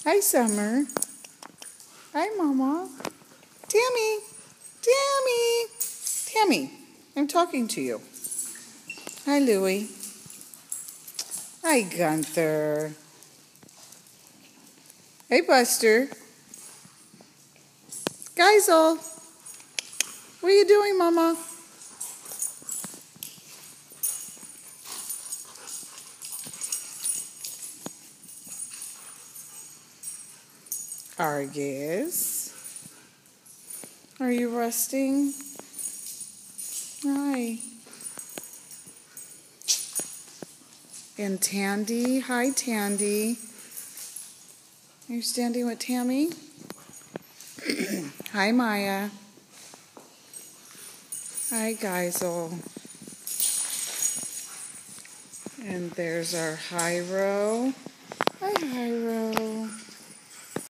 Hi, Summer. Hi, Mama. Tammy. Tammy. Tammy, I'm talking to you. Hi, Louie. Hi, Gunther. Hey, Buster. Geisel. What are you doing, Mama? Argus. Are you resting? Hi. And Tandy. Hi, Tandy. Are you standing with Tammy? Hi, Maya. Hi, Geisel. And there's our Hyro.